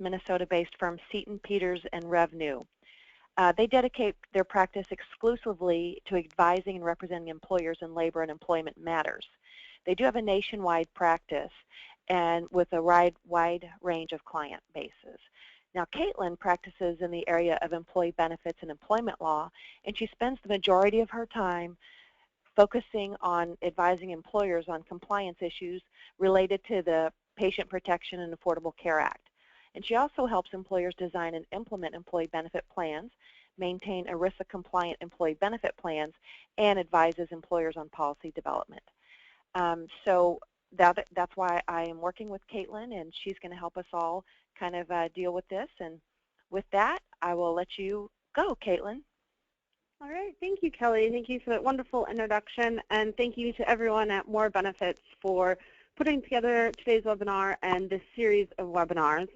Minnesota-based firm Seton, Peters & Revenue. They dedicate their practice exclusively to advising and representing employers in labor and employment matters. They do have a nationwide practice and with a wide range of client bases. Now, Caitlin practices in the area of employee benefits and employment law, and she spends the majority of her time focusing on advising employers on compliance issues related to the Patient Protection and Affordable Care Act. And she also helps employers design and implement employee benefit plans, maintain ERISA-compliant employee benefit plans, and advises employers on policy development. So that's why I am working with Caitlin, and she's going to help us all kind of deal with this. And with that, I will let you go, Caitlin. All right, thank you, Kelly. Thank you for that wonderful introduction, and thank you to everyone at More Benefits for putting together today's webinar and this series of webinars.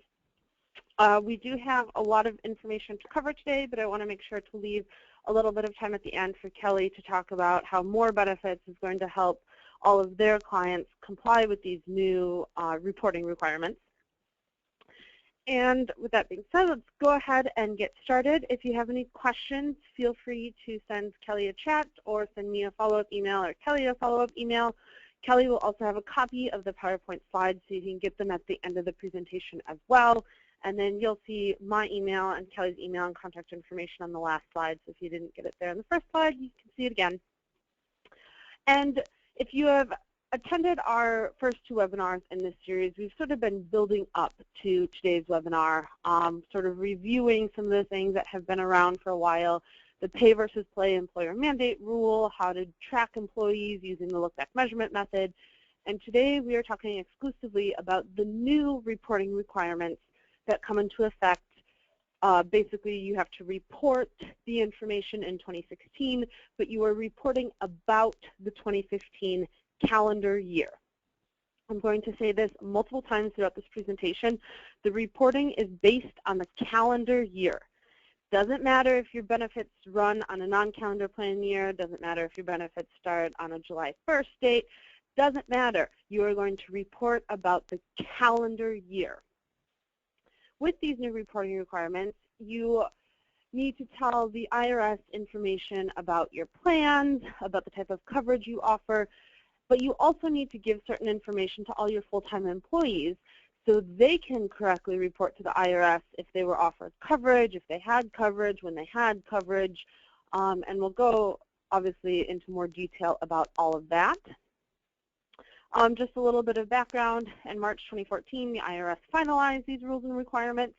We do have a lot of information to cover today, but I want to make sure to leave a little bit of time at the end for Kelly to talk about how More Benefits is going to help all of their clients comply with these new reporting requirements. And with that being said, let's go ahead and get started. If you have any questions, feel free to send Kelly a chat or send me a follow-up email or Kelly a follow-up email. Kelly will also have a copy of the PowerPoint slides so you can get them at the end of the presentation as well. And then you'll see my email and Kelly's email and contact information on the last slide. So if you didn't get it there on the first slide, you can see it again. And if you have attended our first two webinars in this series, we've sort of been building up to today's webinar, sort of reviewing some of the things that have been around for a while, the pay versus play employer mandate rule, how to track employees using the look-back measurement method. And today we are talking exclusively about the new reporting requirements that come into effect. Basically, you have to report the information in 2016, but you are reporting about the 2015 calendar year. I'm going to say this multiple times throughout this presentation. The reporting is based on the calendar year. Doesn't matter if your benefits run on a non-calendar plan year, doesn't matter if your benefits start on a July 1st date, doesn't matter. You are going to report about the calendar year. With these new reporting requirements, you need to tell the IRS information about your plans, about the type of coverage you offer, but you also need to give certain information to all your full-time employees so they can correctly report to the IRS if they were offered coverage, if they had coverage, when they had coverage, and we'll go, obviously, into more detail about all of that. Just a little bit of background. In March 2014, the IRS finalized these rules and requirements.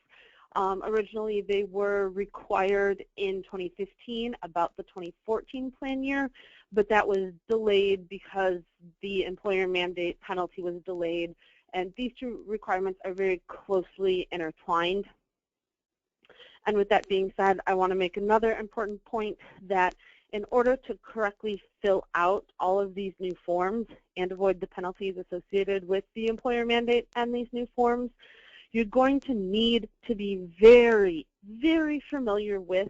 Originally, they were required in 2015 about the 2014 plan year, but that was delayed because the employer mandate penalty was delayed, and these two requirements are very closely intertwined. And with that being said, I want to make another important point that in order to correctly fill out all of these new forms and avoid the penalties associated with the employer mandate and these new forms, you're going to need to be very, very familiar with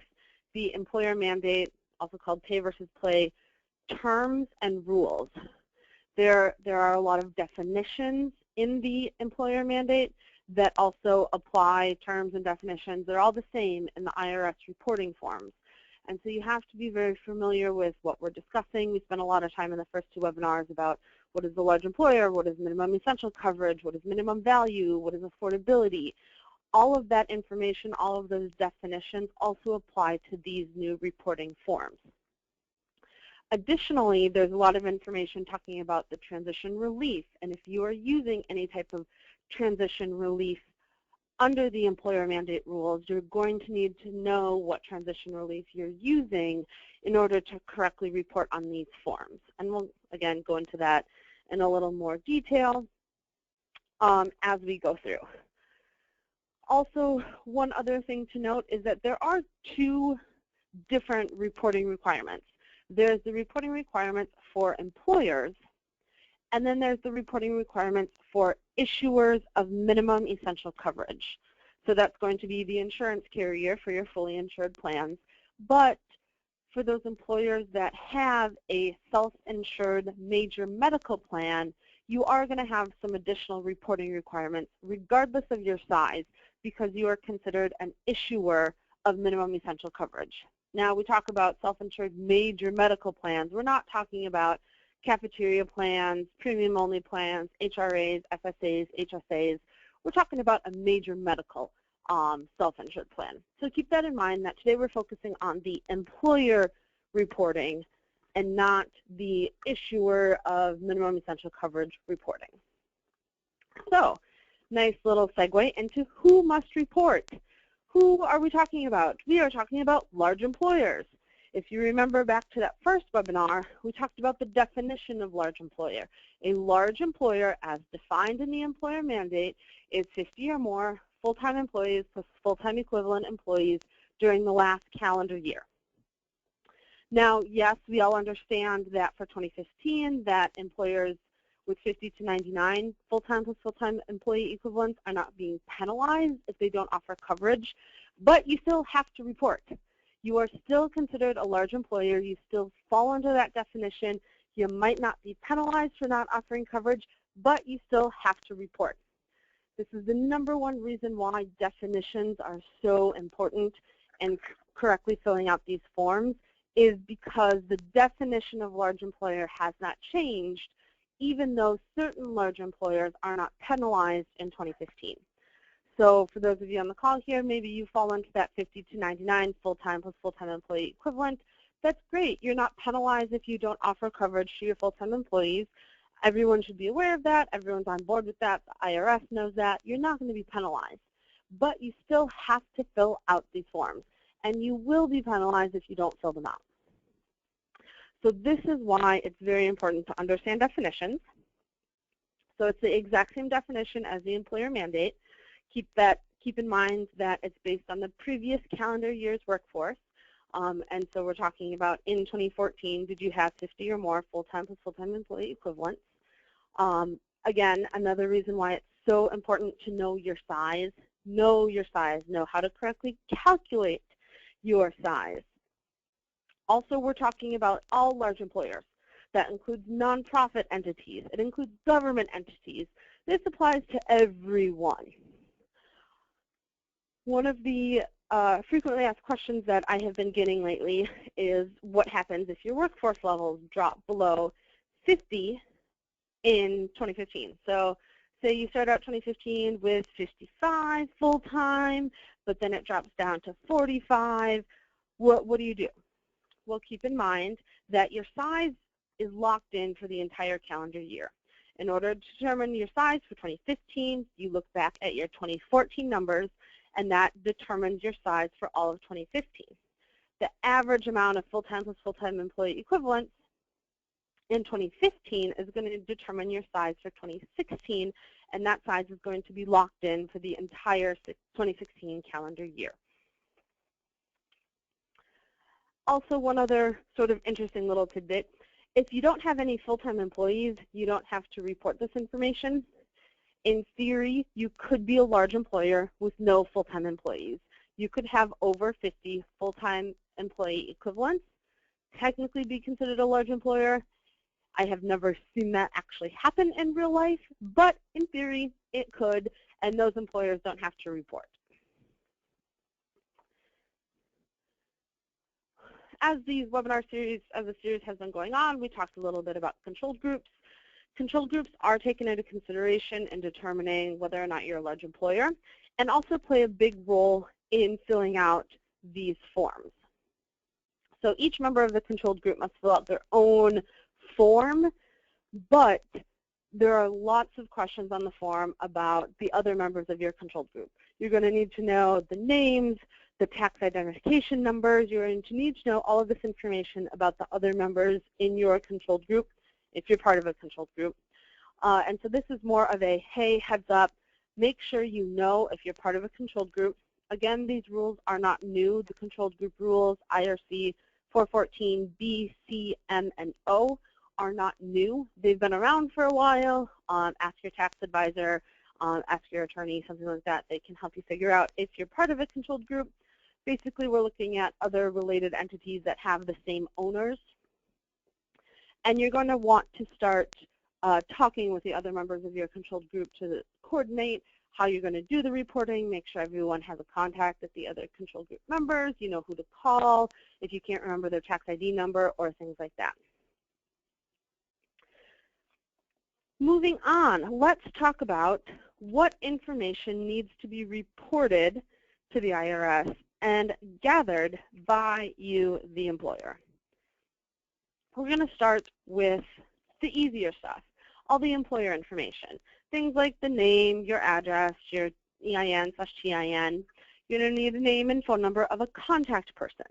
the employer mandate, also called pay versus play, terms and rules. There are a lot of definitions in the employer mandate that also apply terms and definitions. They're all the same in the IRS reporting forms. And so you have to be very familiar with what we're discussing. We spent a lot of time in the first two webinars about what is the large employer, what is minimum essential coverage, what is minimum value, what is affordability. All of that information, all of those definitions also apply to these new reporting forms. Additionally, there's a lot of information talking about the transition relief, and if you are using any type of transition relief under the employer mandate rules, you're going to need to know what transition relief you're using in order to correctly report on these forms. And we'll, again, go into that in a little more detail as we go through. Also, one other thing to note is that there are two different reporting requirements. There's the reporting requirements for employers, and then there's the reporting requirements for issuers of minimum essential coverage. So that's going to be the insurance carrier for your fully insured plans. But for those employers that have a self-insured major medical plan, you are going to have some additional reporting requirements regardless of your size because you are considered an issuer of minimum essential coverage. Now, we talk about self-insured major medical plans. We're not talking about cafeteria plans, premium-only plans, HRAs, FSAs, HSAs. We're talking about a major medical self-insured plan. So keep that in mind that today we're focusing on the employer reporting and not the issuer of minimum essential coverage reporting. So, nice little segue into who must report. Who are we talking about? We are talking about large employers. If you remember back to that first webinar, we talked about the definition of large employer. A large employer, as defined in the employer mandate, is 50 or more full-time employees plus full-time equivalent employees during the last calendar year. Now, yes, we all understand that for 2015, that employers with 50 to 99 full-time plus full-time employee equivalents are not being penalized if they don't offer coverage, but you still have to report. You are still considered a large employer. You still fall under that definition. You might not be penalized for not offering coverage, but you still have to report. This is the #1 reason why definitions are so important and correctly filling out these forms is because the definition of large employer has not changed, even though certain large employers are not penalized in 2015. So for those of you on the call here, maybe you fall into that 50 to 99 full-time plus full-time employee equivalent. That's great. You're not penalized if you don't offer coverage to your full-time employees. Everyone should be aware of that. Everyone's on board with that. The IRS knows that. You're not going to be penalized. But you still have to fill out these forms. And you will be penalized if you don't fill them out. So this is why it's very important to understand definitions. So it's the exact same definition as the employer mandate. Keep in mind that it's based on the previous calendar year's workforce. And so we're talking about in 2014, did you have 50 or more full-time plus full-time employee equivalents? Again, another reason why it's so important to know your size. Know your size. Know how to correctly calculate your size. Also, we're talking about all large employers. That includes nonprofit entities. It includes government entities. This applies to everyone. One of the frequently asked questions that I have been getting lately is what happens if your workforce levels drop below 50 in 2015. So say you start out 2015 with 55 full-time, but then it drops down to 45. What do you do? Well, keep in mind that your size is locked in for the entire calendar year. In order to determine your size for 2015, you look back at your 2014 numbers, and that determines your size for all of 2015. The average amount of full-time plus full-time employee equivalents in 2015 is going to determine your size for 2016, and that size is going to be locked in for the entire 2016 calendar year. Also, one other sort of interesting little tidbit, if you don't have any full-time employees, you don't have to report this information. In theory, you could be a large employer with no full-time employees. You could have over 50 full-time employee equivalents, technically be considered a large employer. I have never seen that actually happen in real life, but in theory, it could, and those employers don't have to report. As the series has been going on, we talked a little bit about controlled groups. Controlled groups are taken into consideration in determining whether or not you're a large employer, and also play a big role in filling out these forms. So each member of the controlled group must fill out their own form, but there are lots of questions on the form about the other members of your controlled group. You're going to need to know the names, the tax identification numbers. You're going to need to know all of this information about the other members in your controlled group if you're part of a controlled group. And so this is more of a, hey, heads up, make sure you know if you're part of a controlled group. Again, these rules are not new. The controlled group rules, IRC 414 B, C, M, and O, are not new. They've been around for a while. Ask your tax advisor, ask your attorney, something like that. They can help you figure out if you're part of a controlled group. Basically, we're looking at other related entities that have the same owners. And you're going to want to start talking with the other members of your controlled group to coordinate how you're going to do the reporting, make sure everyone has a contact at the other control group members, you know who to call if you can't remember their tax ID number or things like that. Moving on, let's talk about what information needs to be reported to the IRS and gathered by you, the employer. We're going to start with the easier stuff, all the employer information. Things like the name, your address, your EIN/TIN. You're going to need a name and phone number of a contact person.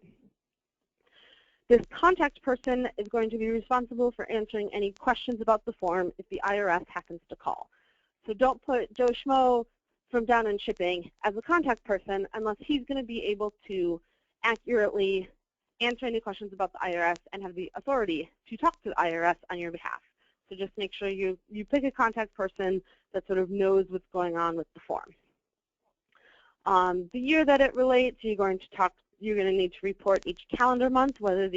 This contact person is going to be responsible for answering any questions about the form if the IRS happens to call. So don't put Joe Schmo from Down and Shipping as a contact person unless he's going to be able to accurately answer any questions about the IRS and have the authority to talk to the IRS on your behalf. So just make sure you pick a contact person that sort of knows what's going on with the form. The year that it relates, you're going to need to report each calendar month whether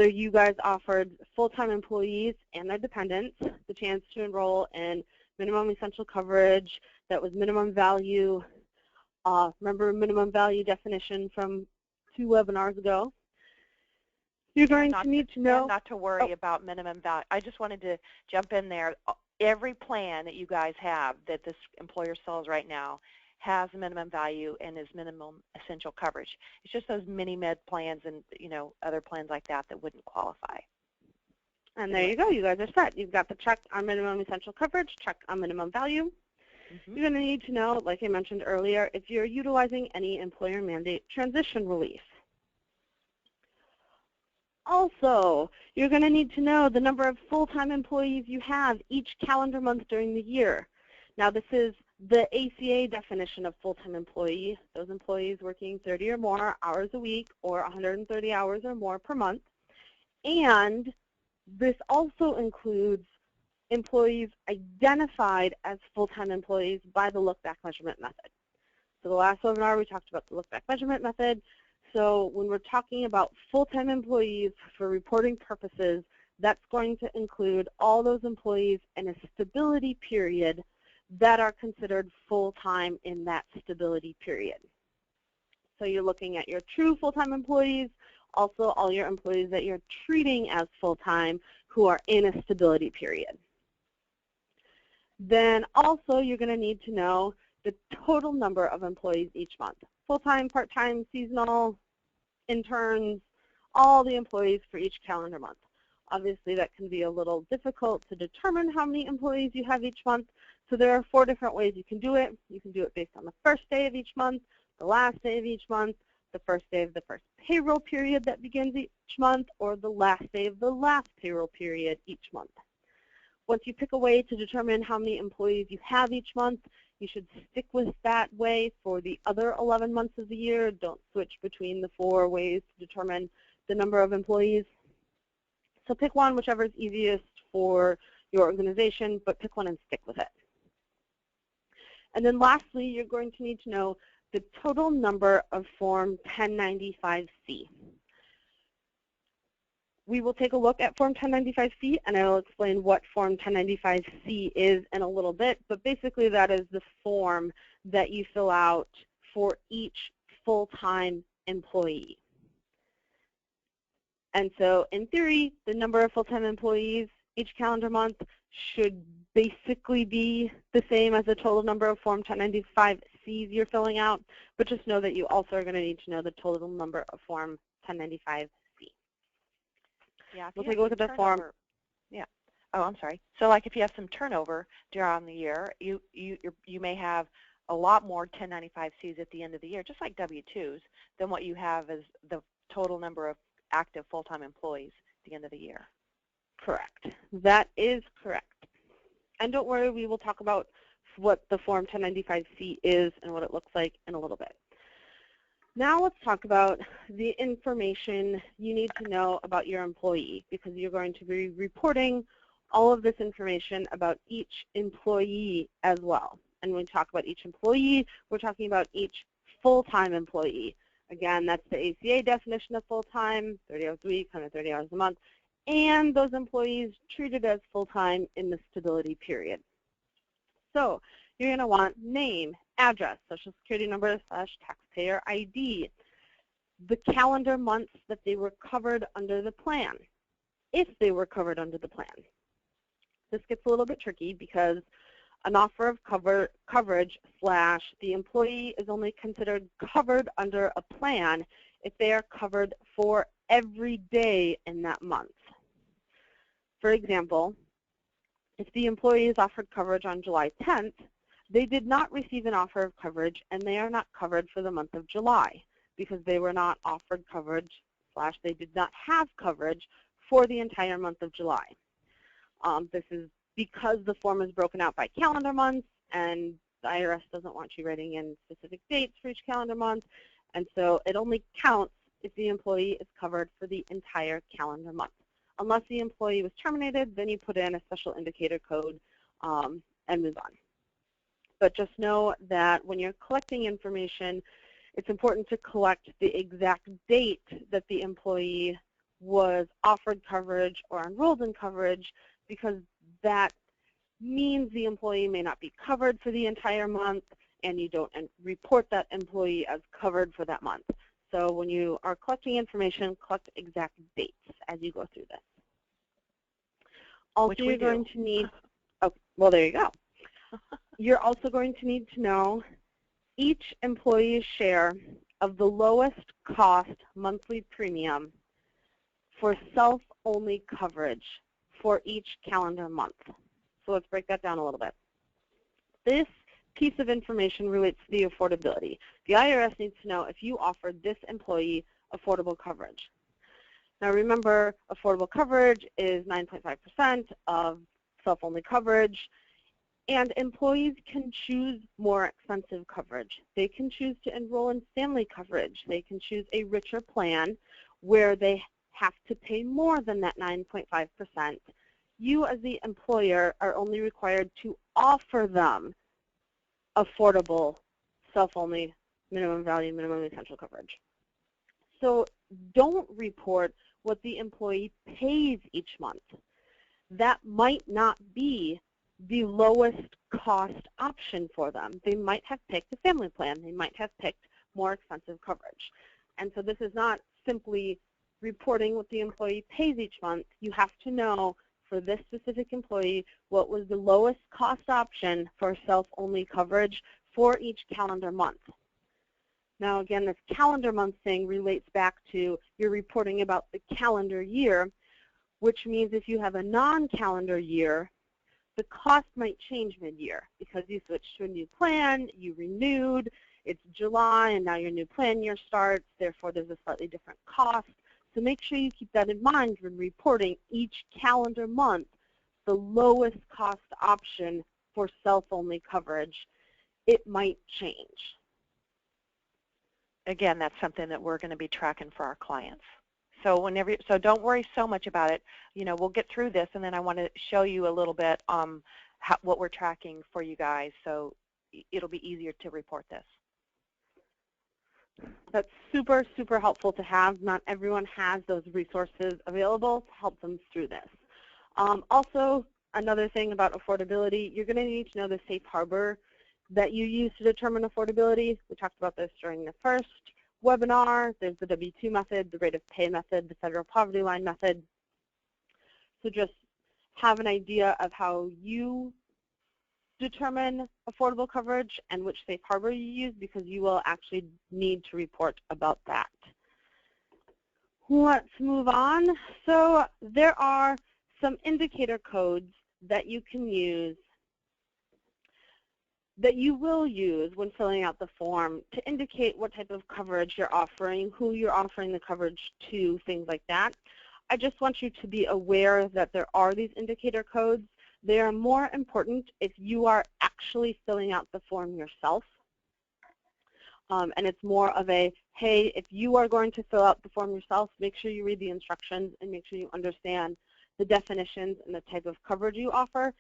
you guys offered full-time employees and their dependents the chance to enroll in minimum essential coverage that was minimum value. Remember minimum value definition from 2 webinars ago? You're going to need to know. Not to worry about minimum value. I just wanted to jump in there. Every plan that you guys have that this employer sells right now has a minimum value and is minimum essential coverage. It's just those mini-med plans and other plans like that that wouldn't qualify. And there you go. You guys are set. You've got the check on minimum essential coverage, check on minimum value. You're going to need to know, like I mentioned earlier, if you're utilizing any employer mandate transition relief. Also, you're going to need to know the number of full-time employees you have each calendar month during the year. Now, this is the ACA definition of full-time employee, those employees working 30 or more hours a week or 130 hours or more per month. And this also includes employees identified as full-time employees by the look-back measurement method. So the last webinar we talked about the look-back measurement method. So when we're talking about full-time employees for reporting purposes, that's going to include all those employees in a stability period that are considered full-time in that stability period. So you're looking at your true full-time employees, also all your employees that you're treating as full-time who are in a stability period. Then also you're going to need to know the total number of employees each month. Full-time, part-time, seasonal, interns, all the employees for each calendar month. Obviously that can be a little difficult to determine how many employees you have each month. So there are 4 different ways you can do it. You can do it based on the first day of each month, the last day of each month, the first day of the first payroll period that begins each month, or the last day of the last payroll period each month. Once you pick a way to determine how many employees you have each month, you should stick with that way for the other 11 months of the year. Don't switch between the 4 ways to determine the number of employees. So pick one, whichever is easiest for your organization, but pick one and stick with it. And then lastly, you're going to need to know the total number of Form 1095-C. We will take a look at Form 1095-C, and I will explain what Form 1095-C is in a little bit, but basically that is the form that you fill out for each full-time employee. And so in theory, the number of full-time employees each calendar month should basically be the same as the total number of Form 1095-Cs you're filling out, but just know that you also are going to need to know the total number of Form 1095-C. Yeah, we'll take a look at the form. Yeah. Oh, I'm sorry. So like if you have some turnover during the year, you may have a lot more 1095-Cs at the end of the year, just like W-2s, than what you have as the total number of active full-time employees at the end of the year. Correct. That is correct. And don't worry, we will talk about what the Form 1095-C is and what it looks like in a little bit. Now let's talk about the information you need to know about your employee, because you're going to be reporting all of this information about each employee as well. And when we talk about each employee, we're talking about each full-time employee. Again, that's the ACA definition of full-time, 30 hours a week, 130 hours a month. and those employees treated as full-time in the stability period. So you're going to want name, address, social security number / taxpayer ID, the calendar months that they were covered under the plan, if they were covered under the plan. This gets a little bit tricky because an offer of coverage / the employee is only considered covered under a plan if they are covered for every day in that month. For example, if the employee is offered coverage on July 10th, they did not receive an offer of coverage and they are not covered for the month of July because they were not offered coverage / they did not have coverage for the entire month of July. This is because the form is broken out by calendar months and the IRS doesn't want you writing in specific dates for each calendar month, and so it only counts if the employee is covered for the entire calendar month. Unless the employee was terminated, then you put in a special indicator code and move on. But just know that when you're collecting information, it's important to collect the exact date that the employee was offered coverage or enrolled in coverage, because that means the employee may not be covered for the entire month and you don't report that employee as covered for that month. So when you are collecting information, collect exact dates as you go through this. Also, you're going to need, oh, well, there you go. You're also going to need to know each employee's share of the lowest cost monthly premium for self-only coverage for each calendar month. So let's break that down a little bit. This piece of information relates to the affordability. The IRS needs to know if you offered this employee affordable coverage. Now remember, affordable coverage is 9.5% of self-only coverage, and employees can choose more expensive coverage. They can choose to enroll in family coverage. They can choose a richer plan where they have to pay more than that 9.5%. You as the employer are only required to offer them affordable self-only minimum value, minimum essential coverage. So don't report what the employee pays each month. That might not be the lowest cost option for them. They might have picked a family plan. They might have picked more expensive coverage. And so this is not simply reporting what the employee pays each month. You have to know for this specific employee what was the lowest cost option for self-only coverage for each calendar month. Now again, this calendar month thing relates back to you're reporting about the calendar year, which means if you have a non-calendar year, the cost might change mid-year because you switched to a new plan, you renewed, it's July, and now your new plan year starts, therefore there's a slightly different cost. So make sure you keep that in mind when reporting each calendar month the lowest cost option for self-only coverage. It might change. Again, that's something that we're going to be tracking for our clients. So so don't worry so much about it. You know, we'll get through this, and then I want to show you a little bit what we're tracking for you guys, so it'll be easier to report this. That's super, super helpful to have. Not everyone has those resources available to help them through this. Also, another thing about affordability, you're going to need to know the safe harbor that you use to determine affordability. We talked about this during the first webinar. There's the W-2 method, the rate of pay method, the federal poverty line method. So just have an idea of how you determine affordable coverage and which safe harbor you use, because you will actually need to report about that. Let's move on. So there are some indicator codes that you can use, that you will use when filling out the form to indicate what type of coverage you're offering, who you're offering the coverage to, things like that. I just want you to be aware that there are these indicator codes. They are more important if you are actually filling out the form yourself. And it's more of a, hey, if you are going to fill out the form yourself, make sure you read the instructions and make sure you understand the definitions and the type of coverage you offer.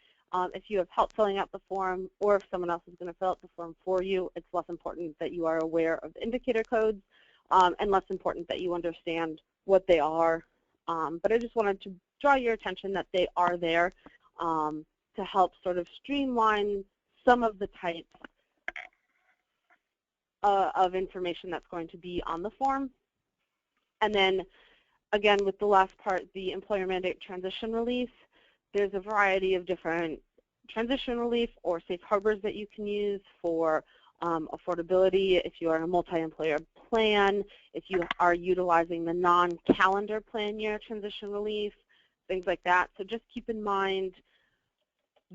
If you have help filling out the form, or if someone else is going to fill out the form for you, it's less important that you are aware of the indicator codes and less important that you understand what they are. But I just wanted to draw your attention that they are there to help sort of streamline some of the types of information that's going to be on the form. And then, again, with the last part, the employer mandate transition relief, there's a variety of different transition relief or safe harbors that you can use for affordability if you are in a multi-employer plan, if you are utilizing the non-calendar plan year transition relief, things like that. So just keep in mind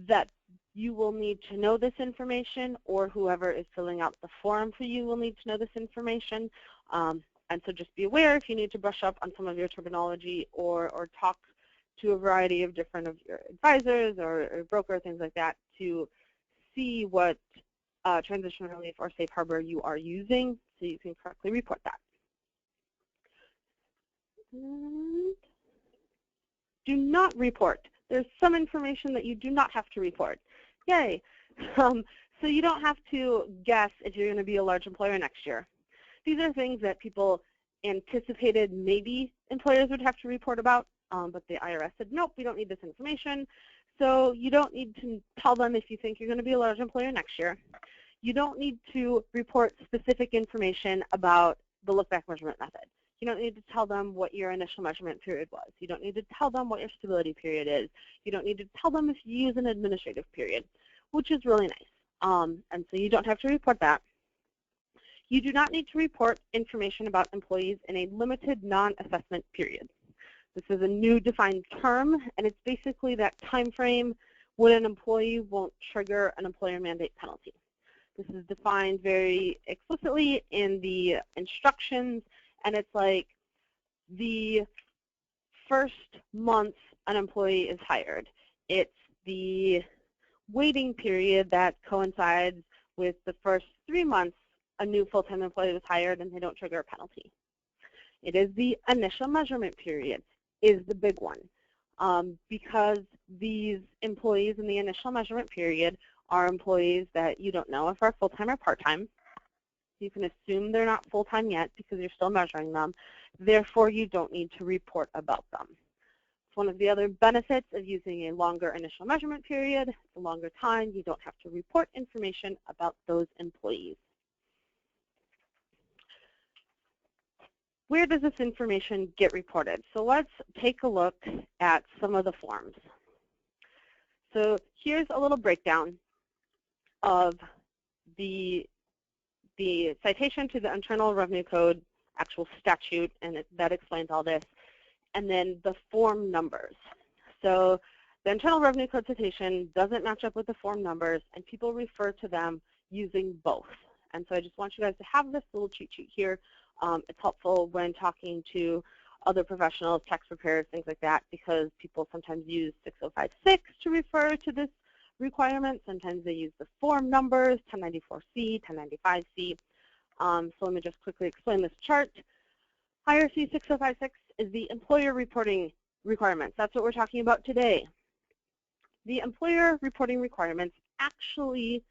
that you will need to know this information, or whoever is filling out the form for you will need to know this information. And so just be aware if you need to brush up on some of your terminology or talk to a variety of different of your advisors or broker, things like that, to see what transition relief or safe harbor you are using so you can correctly report that. And do not report. There's some information that you do not have to report. Yay. So you don't have to guess if you're going to be a large employer next year. These are things that people anticipated maybe employers would have to report about, but the IRS said, nope, we don't need this information. So you don't need to tell them if you think you're going to be a large employer next year. You don't need to report specific information about the look-back measurement method. You don't need to tell them what your initial measurement period was. You don't need to tell them what your stability period is. You don't need to tell them if you use an administrative period, which is really nice. And so you don't have to report that. You do not need to report information about employees in a limited non-assessment period. This is a new defined term, and it's basically that time frame when an employee won't trigger an employer mandate penalty. This is defined very explicitly in the instructions, and it's like the first month an employee is hired. It's the waiting period that coincides with the first 3 months a new full-time employee was hired and they don't trigger a penalty. It is the initial measurement period is the big one, because these employees in the initial measurement period are employees that you don't know if are full-time or part-time. You can assume they're not full-time yet because you're still measuring them. Therefore, you don't need to report about them. It's one of the other benefits of using a longer initial measurement period. It's a longer time. You don't have to report information about those employees. Where does this information get reported? So let's take a look at some of the forms. So here's a little breakdown of the citation to the Internal Revenue Code, actual statute, and that explains all this, and then the form numbers. So the Internal Revenue Code citation doesn't match up with the form numbers, and people refer to them using both. And so I just want you guys to have this little cheat sheet here. It's helpful when talking to other professionals, tax preparers, things like that, because people sometimes use 6056 to refer to this requirement. Sometimes they use the form numbers, 1094C, 1095C. So let me just quickly explain this chart. IRC 6056 is the employer reporting requirements. That's what we're talking about today. The employer reporting requirements actually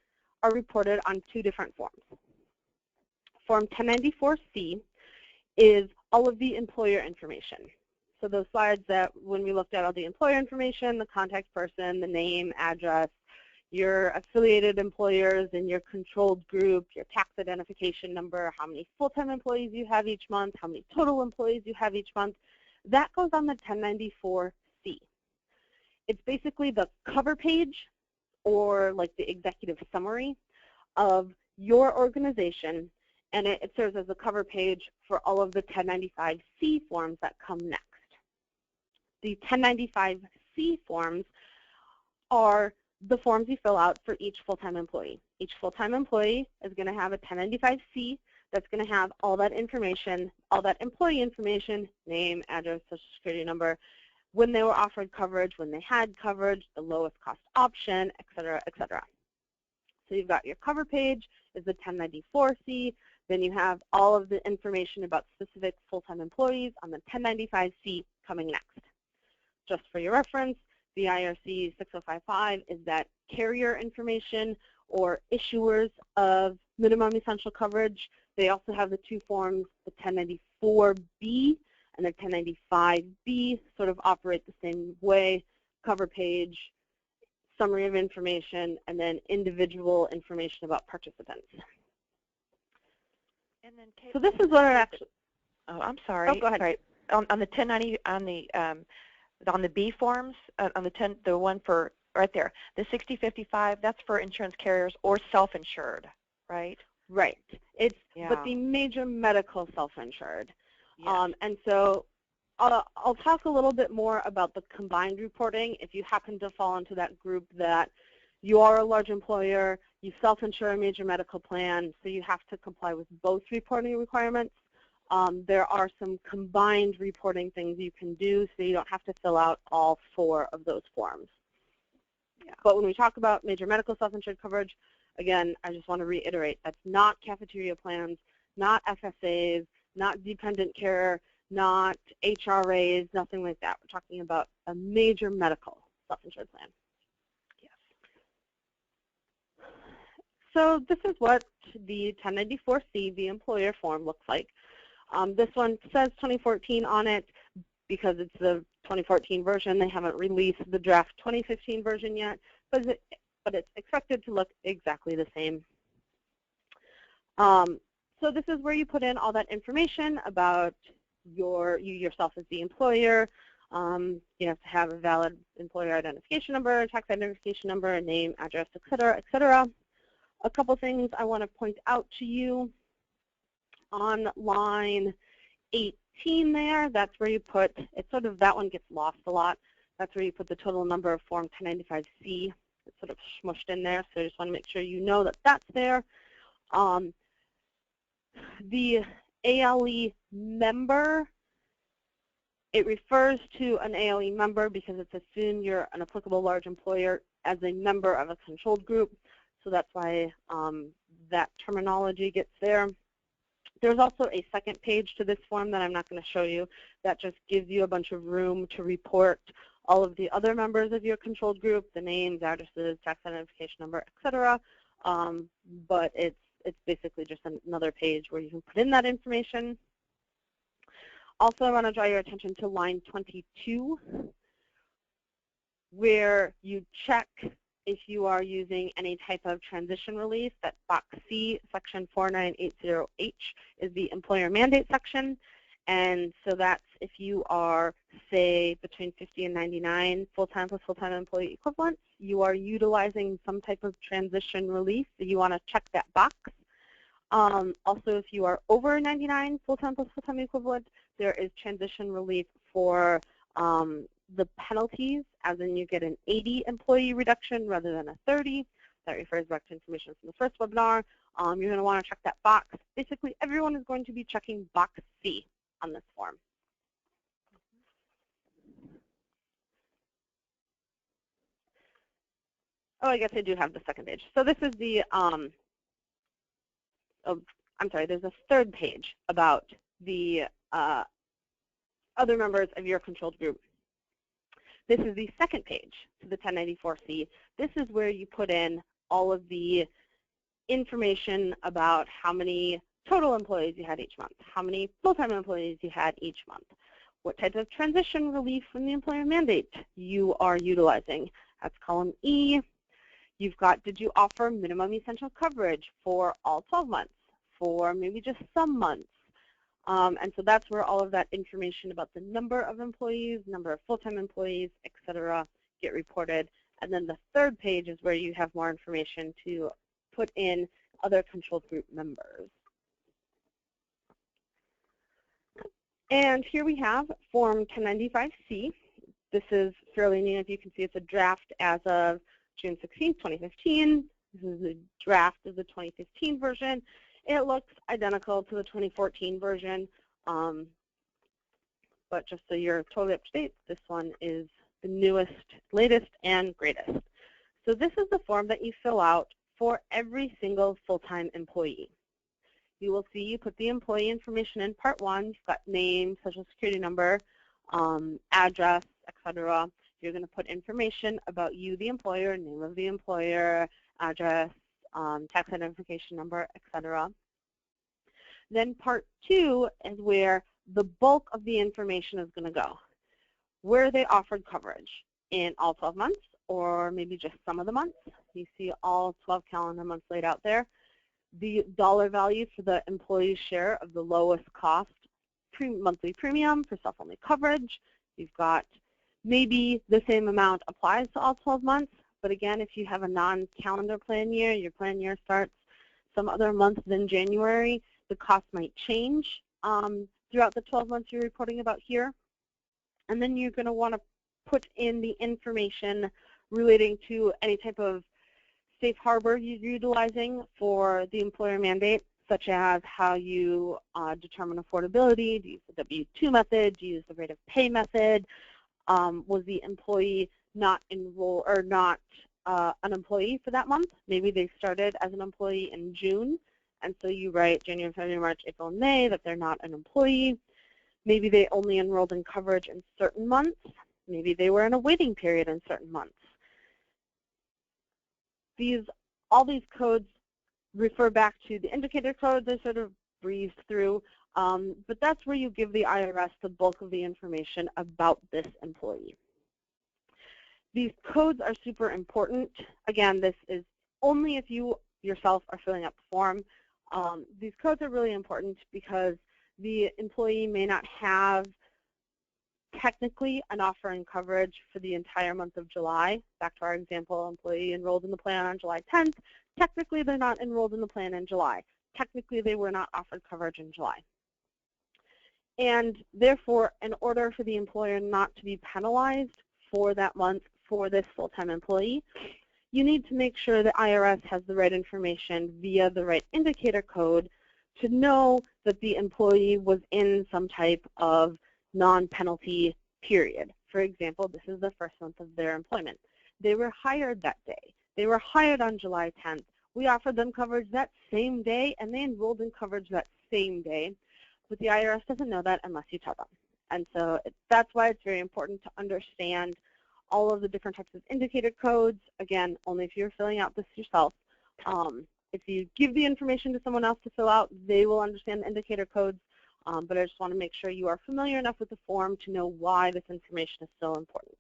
are reported on 2 different forms. Form 1094C is all of the employer information. So those slides that when we looked at all the employer information, the contact person, the name, address, your affiliated employers and your controlled group, your tax identification number, how many full-time employees you have each month, how many total employees you have each month, that goes on the 1094C. It's basically the cover page or like the executive summary of your organization, and it serves as a cover page for all of the 1095C forms that come next. The 1095C forms are the forms you fill out for each full-time employee. Each full-time employee is going to have a 1095C that's going to have all that information, all that employee information, name, address, social security number, when they were offered coverage, when they had coverage, the lowest cost option, et cetera, et cetera. So you've got your cover page is the 1094C. Then you have all of the information about specific full-time employees on the 1095C coming next. Just for your reference, the IRC 6055 is that carrier information or issuers of minimum essential coverage. They also have the 2 forms, the 1094B and the 1095B sort of operate the same way, cover page, summary of information, and then individual information about participants. And then, Kate, so this is what it actually. Oh, I'm sorry. Oh, go ahead. Sorry. On the 1090 on the B forms, on the one for right there, the 6055, that's for insurance carriers or self-insured, right? Right. It's Yeah. but the major medical self-insured. Yes. And so I'll talk a little bit more about the combined reporting if you happen to fall into that group that you are a large employer, you self-insure a major medical plan, so you have to comply with both reporting requirements. There are some combined reporting things you can do, so you don't have to fill out all 4 of those forms. Yeah. But when we talk about major medical self-insured coverage, again, I just want to reiterate, that's not cafeteria plans, not FSAs, not dependent care, not HRAs, nothing like that. We're talking about a major medical self-insured plan. Yes. So this is what the 1094C, the employer form, looks like. This one says 2014 on it because it's the 2014 version. They haven't released the draft 2015 version yet, but it's expected to look exactly the same. So this is where you put in all that information about you yourself as the employer. You have to have a valid employer identification number, tax identification number, name, address, et cetera, et cetera. A couple things I want to point out to you. On line 18 there, that's where you put, it's sort of, that one gets lost a lot. That's where you put the total number of Form 1095C. It's sort of smushed in there, so I just want to make sure you know that that's there. The ALE member, it refers to an ALE member because it's assumed you're an applicable large employer as a member of a controlled group, so that's why that terminology gets there. There's also a second page to this form that I'm not going to show you that just gives you a bunch of room to report all of the other members of your controlled group, the names, addresses, tax identification number, et cetera. But it's basically just another page where you can put in that information. Also, I want to draw your attention to line 22, where you check if you are using any type of transition relief. That box C, section 4980H, is the employer mandate section. And so that's if you are, say, between 50 and 99 full-time plus full-time employee equivalents, you are utilizing some type of transition relief, so you want to check that box. Also, if you are over 99 full-time plus full-time equivalent, there is transition relief for the penalties, as in you get an 80 employee reduction rather than a 30. That refers back to information from the first webinar. You're going to want to check that box. Basically, everyone is going to be checking box C on this form. Oh, I guess I do have the second page. So this is the, I'm sorry, there's a third page about the other members of your controlled group. This is the second page to the 1094C. This is where you put in all of the information about how many total employees you had each month, how many full-time employees you had each month, what type of transition relief from the employer mandate you are utilizing. That's column E. You've got, did you offer minimum essential coverage for all 12 months, for maybe just some months? And so that's where all of that information about the number of employees, number of full-time employees, et cetera, get reported. And then the third page is where you have more information to put in other controlled group members. And here we have Form 1095C. This is fairly new. As you can see, it's a draft as of June 16, 2015. This is the draft of the 2015 version. It looks identical to the 2014 version, but just so you're totally up to date, this one is the newest, latest, and greatest. So this is the form that you fill out for every single full-time employee. You will see you put the employee information in part 1. You've got name, social security number, address, etc. You're going to put information about you, the employer, name of the employer, address, tax identification number, etc. Then part 2 is where the bulk of the information is going to go. Where they offered coverage in all 12 months or maybe just some of the months. You see all 12 calendar months laid out there. The dollar value for the employee's share of the lowest cost monthly premium for self-only coverage. You've got maybe the same amount applies to all 12 months, but again, if you have a non-calendar plan year, your plan year starts some other month than January, the cost might change throughout the 12 months you're reporting about here. And then you're going to want to put in the information relating to any type of safe harbor you're utilizing for the employer mandate, such as how you determine affordability. Do you use the W-2 method? Do you use the rate of pay method? Was the employee not enrolled or not an employee for that month? Maybe they started as an employee in June, and so you write January, February, March, April, May that they're not an employee. Maybe they only enrolled in coverage in certain months. Maybe they were in a waiting period in certain months. All these codes refer back to the indicator codes I sort of breezed through, but that's where you give the IRS the bulk of the information about this employee. These codes are super important. Again, this is only if you yourself are filling out the form. These codes are really important because the employee may not have technically an offer in coverage for the entire month of July. Back to our example, employee enrolled in the plan on July 10th. Technically, they're not enrolled in the plan in July. Technically, they were not offered coverage in July. And therefore, in order for the employer not to be penalized for that month for this full-time employee, you need to make sure the IRS has the right information via the right indicator code to know that the employee was in some type of non-penalty period. For example, this is the first month of their employment. They were hired that day. They were hired on July 10th. We offered them coverage that same day, and they enrolled in coverage that same day. But the IRS doesn't know that unless you tell them. And so that's why it's very important to understand all of the different types of indicator codes. Again, only if you're filling out this yourself. If you give the information to someone else to fill out, they will understand the indicator codes. But I just want to make sure you are familiar enough with the form to know why this information is so important.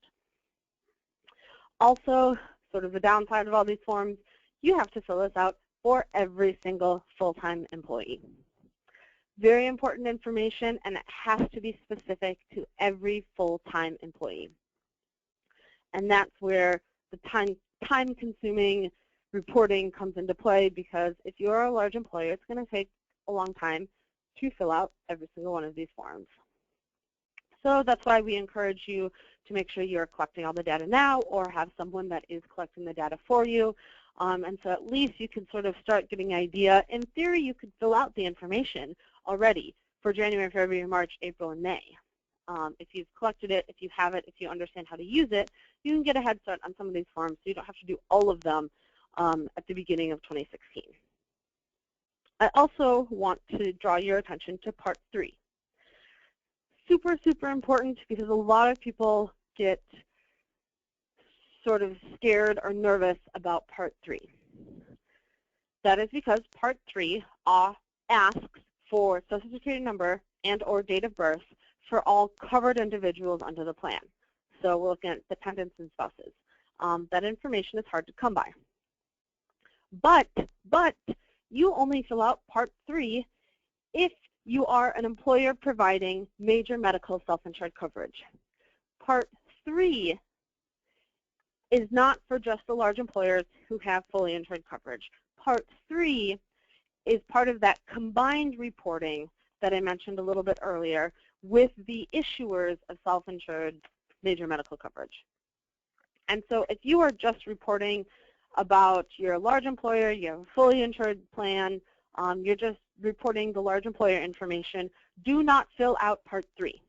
Also, sort of the downside of all these forms, you have to fill this out for every single full-time employee. Very important information, and it has to be specific to every full-time employee. And that's where the time-consuming reporting comes into play, because if you're a large employer, it's going to take a long time to fill out every single one of these forms. So that's why we encourage you to make sure you're collecting all the data now or have someone that is collecting the data for you. And so at least you can sort of start getting an idea. In theory, you could fill out the information already for January, February, March, April, and May. If you've collected it, if you have it, if you understand how to use it, you can get a head start on some of these forms so you don't have to do all of them at the beginning of 2016. I also want to draw your attention to Part 3. Super, super important because a lot of people get sort of scared or nervous about Part 3. That is because Part 3 asks for Social Security number and or date of birth for all covered individuals under the plan. So we're looking at dependents and spouses. That information is hard to come by. But you only fill out Part 3 if you are an employer providing major medical self-insured coverage. Part 3 is not for just the large employers who have fully insured coverage. Part 3 is part of that combined reporting that I mentioned a little bit earlier with the issuers of self-insured major medical coverage. And so if you are just reporting about your large employer, you have a fully insured plan, you're just reporting the large employer information, do not fill out Part 3.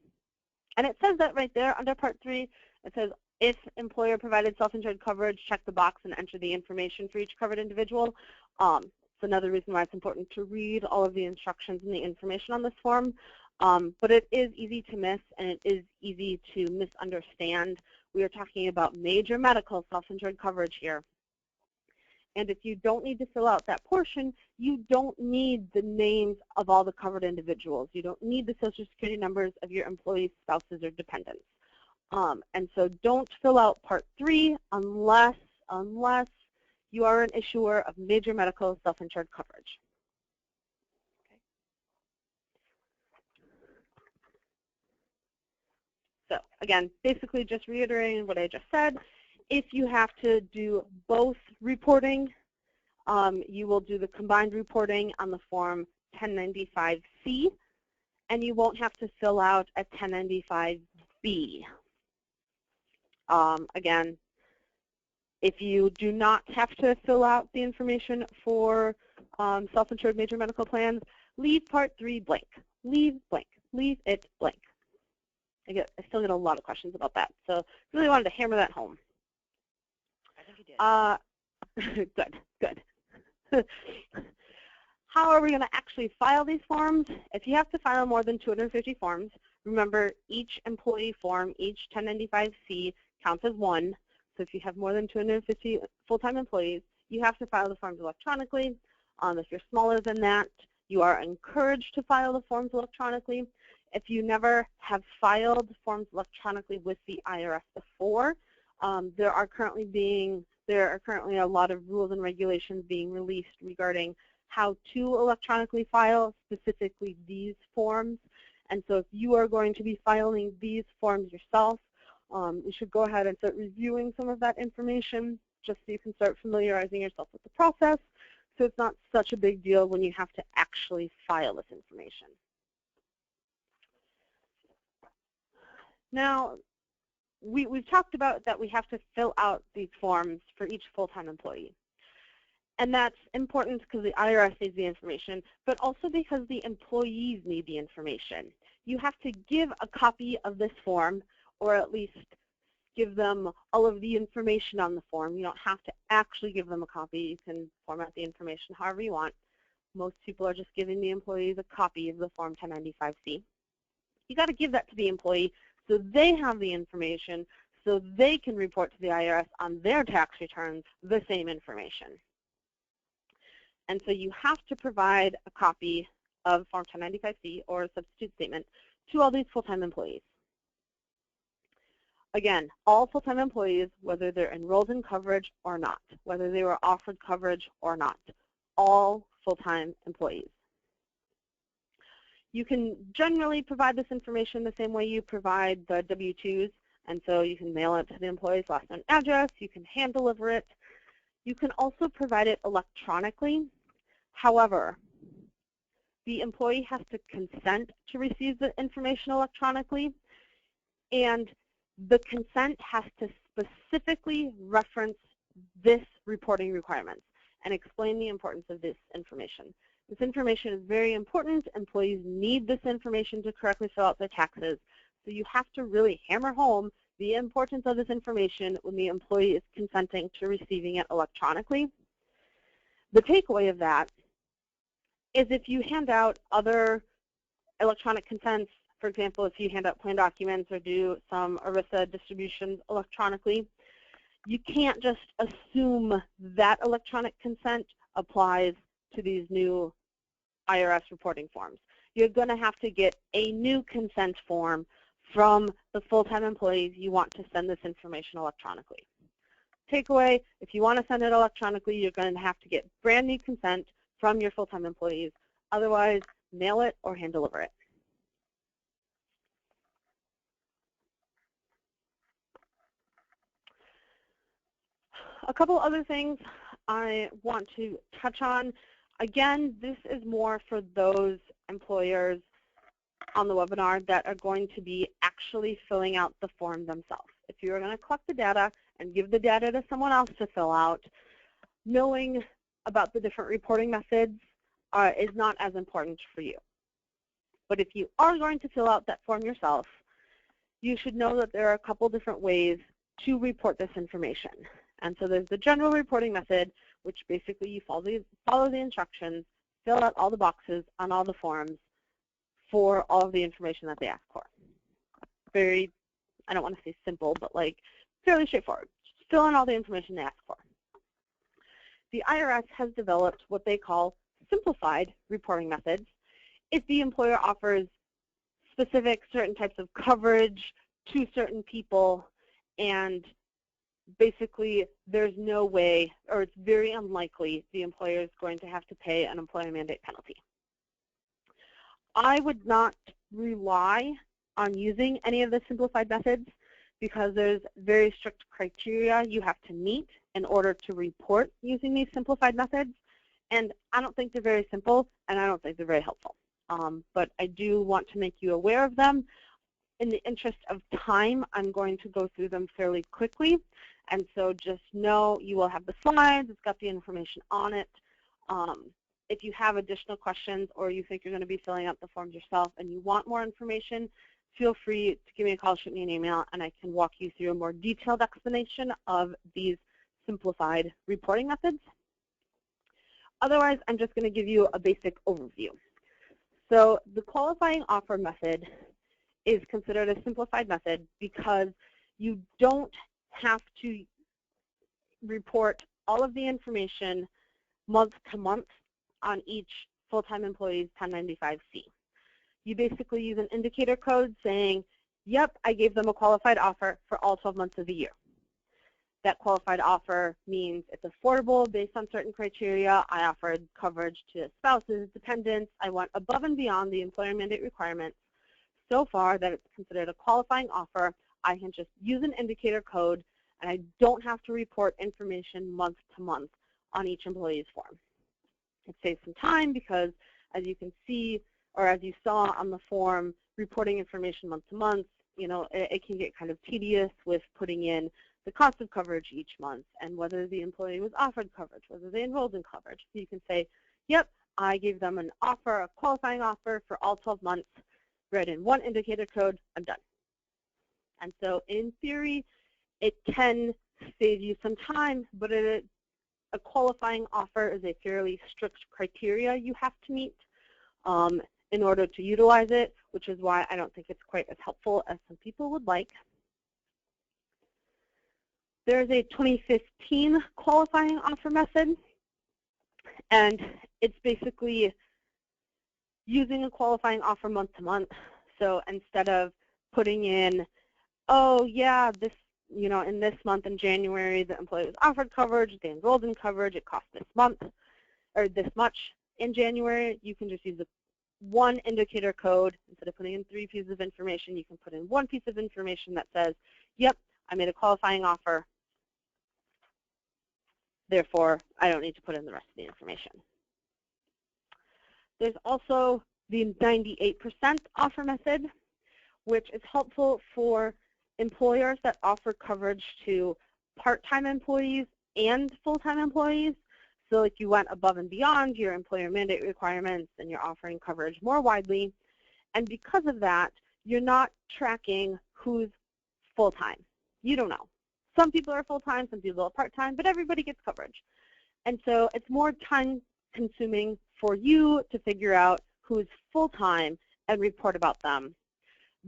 And it says that right there under Part 3. It says, if employer provided self-insured coverage, check the box and enter the information for each covered individual. It's another reason why it's important to read all of the instructions and the information on this form. But it is easy to miss, and it is easy to misunderstand. We are talking about major medical self-insured coverage here. And if you don't need to fill out that portion, you don't need the names of all the covered individuals. You don't need the Social Security numbers of your employees, spouses, or dependents. And so don't fill out Part 3 unless you are an issuer of major medical self-insured coverage. Okay. So again, basically just reiterating what I just said, if you have to do both reporting, you will do the combined reporting on the form 1095-C, and you won't have to fill out a 1095-B. Again, if you do not have to fill out the information for self-insured major medical plans, leave Part 3 blank. Leave blank. Leave it blank. I still get a lot of questions about that, so really wanted to hammer that home. I think you did. Good, good. How are we going to actually file these forms? If you have to file more than 250 forms, remember each employee form, each 1095-C counts as one. So if you have more than 250 full-time employees, you have to file the forms electronically. If you're smaller than that, you are encouraged to file the forms electronically. If you never have filed forms electronically with the IRS before, there are currently a lot of rules and regulations being released regarding how to electronically file, specifically these forms. And so if you are going to be filing these forms yourself, you should go ahead and start reviewing some of that information just so you can start familiarizing yourself with the process, so it's not such a big deal when you have to actually file this information. Now, we've talked about that we have to fill out these forms for each full-time employee. And that's important because the IRS needs the information, but also because the employees need the information. You have to give a copy of this form, or at least give them all of the information on the form. You don't have to actually give them a copy. You can format the information however you want. Most people are just giving the employees a copy of the Form 1095-C. You got to give that to the employee so they have the information, so they can report to the IRS on their tax returns the same information. And so you have to provide a copy of Form 1095-C or a substitute statement to all these full-time employees. Again, all full-time employees, whether they're enrolled in coverage or not, whether they were offered coverage or not, all full-time employees. You can generally provide this information the same way you provide the W-2s, and so you can mail it to the employee's last known address, you can hand deliver it. You can also provide it electronically. However, the employee has to consent to receive the information electronically, and the consent has to specifically reference this reporting requirements and explain the importance of this information. This information is very important. Employees need this information to correctly fill out their taxes. So you have to really hammer home the importance of this information when the employee is consenting to receiving it electronically. The takeaway of that is if you hand out other electronic consents, for example, if you hand out plan documents or do some ERISA distributions electronically, you can't just assume that electronic consent applies to these new IRS reporting forms. You're going to have to get a new consent form from the full-time employees you want to send this information electronically. Takeaway, if you want to send it electronically, you're going to have to get brand new consent from your full-time employees. Otherwise, mail it or hand deliver it. A couple other things I want to touch on. Again, this is more for those employers on the webinar that are going to be actually filling out the form themselves. If you're going to collect the data and give the data to someone else to fill out, knowing about the different reporting methods is not as important for you. But if you are going to fill out that form yourself, you should know that there are a couple different ways to report this information. And so there's the general reporting method, which basically you follow the instructions, fill out all the boxes on all the forms for all of the information that they ask for. Very, I don't want to say simple, but like fairly straightforward. Just fill in all the information they ask for. the IRS has developed what they call simplified reporting methods. If the employer offers specific certain types of coverage to certain people, and basically there's no way, or it's very unlikely, the employer is going to have to pay an employer mandate penalty. I would not rely on using any of the simplified methods because there's very strict criteria you have to meet in order to report using these simplified methods. And I don't think they're very simple, and I don't think they're very helpful. But I do want to make you aware of them. In the interest of time, I'm going to go through them fairly quickly. And so just know you will have the slides. It's got the information on it. If you have additional questions or you think you're going to be filling out the forms yourself and you want more information, feel free to give me a call, shoot me an email, and I can walk you through a more detailed explanation of these simplified reporting methods. Otherwise, I'm just going to give you a basic overview. So the qualifying offer method is considered a simplified method because you don't have to report all of the information month to month on each full-time employee's 1095-C. You basically use an indicator code saying, yep, I gave them a qualified offer for all 12 months of the year. That qualified offer means it's affordable based on certain criteria. I offered coverage to spouses, dependents. I went above and beyond the employer mandate requirements so far that it's considered a qualifying offer. I can just use an indicator code, and I don't have to report information month to month on each employee's form. It saves some time because, as you can see, or as you saw on the form, reporting information month to month, you know, it can get kind of tedious with putting in the cost of coverage each month and whether the employee was offered coverage, whether they enrolled in coverage. So you can say, yep, I gave them an offer, a qualifying offer for all 12 months, write in one indicator code, I'm done. And so in theory, it can save you some time, but a qualifying offer is a fairly strict criteria you have to meet in order to utilize it, which is why I don't think it's quite as helpful as some people would like. There's a 2015 qualifying offer method, and it's basically using a qualifying offer month to month. So instead of putting in, oh yeah, this, you know, in this month in January, the employee was offered coverage, they enrolled in coverage, it cost this month, or this much in January, you can just use the one indicator code. Instead of putting in 3 pieces of information, you can put in 1 piece of information that says, yep, I made a qualifying offer, therefore I don't need to put in the rest of the information. There's also the 98% offer method, which is helpful for employers that offer coverage to part-time employees and full-time employees. So like you went above and beyond your employer mandate requirements and you're offering coverage more widely. And because of that, you're not tracking who's full-time. You don't know. Some people are full-time, some people are part-time, but everybody gets coverage. And so it's more time-consuming for you to figure out who's full-time and report about them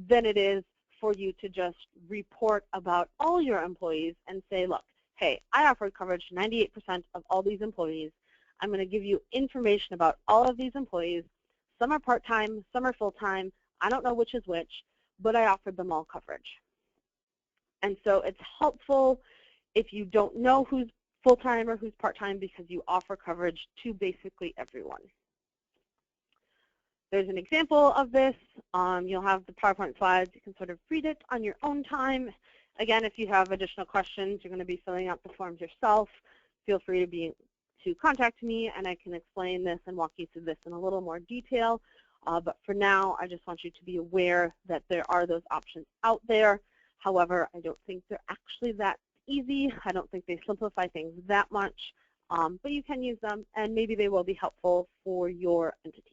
than it is for you to just report about all your employees and say, look, hey, I offered coverage to 98% of all these employees. I'm going to give you information about all of these employees. Some are part-time, some are full-time. I don't know which is which, but I offered them all coverage. And so it's helpful if you don't know who's full-time or who's part-time because you offer coverage to basically everyone. There's an example of this. You'll have the PowerPoint slides. You can sort of read it on your own time. Again, if you have additional questions, you're going to be filling out the forms yourself. Feel free to contact me, and I can explain this and walk you through this in a little more detail. But for now, I just want you to be aware that there are those options out there. However, I don't think they're actually that easy. I don't think they simplify things that much. But you can use them, and maybe they will be helpful for your entity.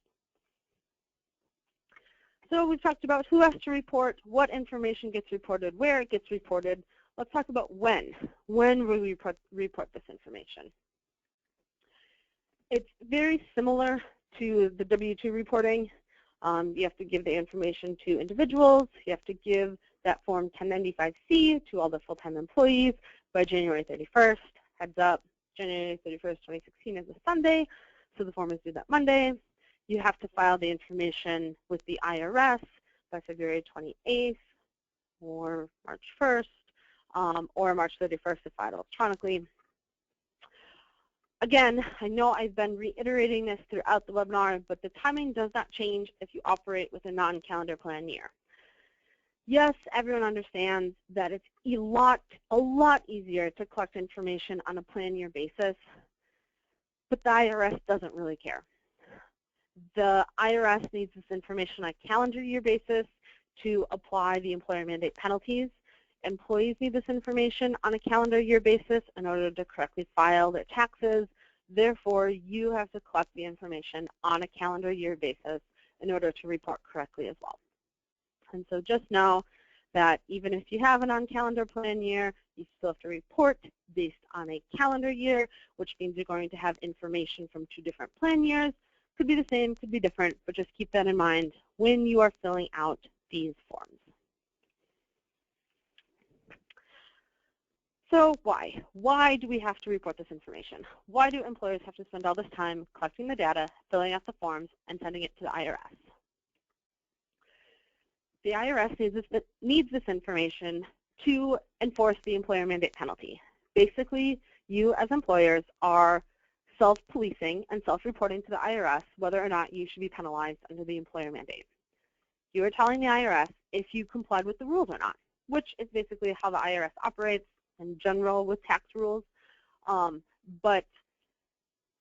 So we've talked about who has to report, what information gets reported, where it gets reported. Let's talk about when. When will we report this information? It's very similar to the W-2 reporting. You have to give the information to individuals. You have to give that Form 1095-C to all the full-time employees by January 31st. Heads up, January 31st, 2016 is a Sunday, so the form is due that Monday. You have to file the information with the IRS by February 28th or March 1st or March 31st if filed electronically. Again, I know I've been reiterating this throughout the webinar, but the timing does not change if you operate with a non-calendar plan year. Yes, everyone understands that it's a lot easier to collect information on a plan year basis, but the IRS doesn't really care. The IRS needs this information on a calendar year basis to apply the employer mandate penalties. Employees need this information on a calendar year basis in order to correctly file their taxes. Therefore, you have to collect the information on a calendar year basis in order to report correctly as well. And so just know that even if you have a non-calendar plan year, you still have to report based on a calendar year, which means you're going to have information from 2 different plan years. Could be the same, could be different, but just keep that in mind when you are filling out these forms. So why? Why do we have to report this information? Why do employers have to spend all this time collecting the data, filling out the forms, and sending it to the IRS? The IRS needs this information to enforce the employer mandate penalty. Basically, you as employers are self-policing and self-reporting to the IRS whether or not you should be penalized under the employer mandate. You are telling the IRS if you complied with the rules or not, which is basically how the IRS operates in general with tax rules. But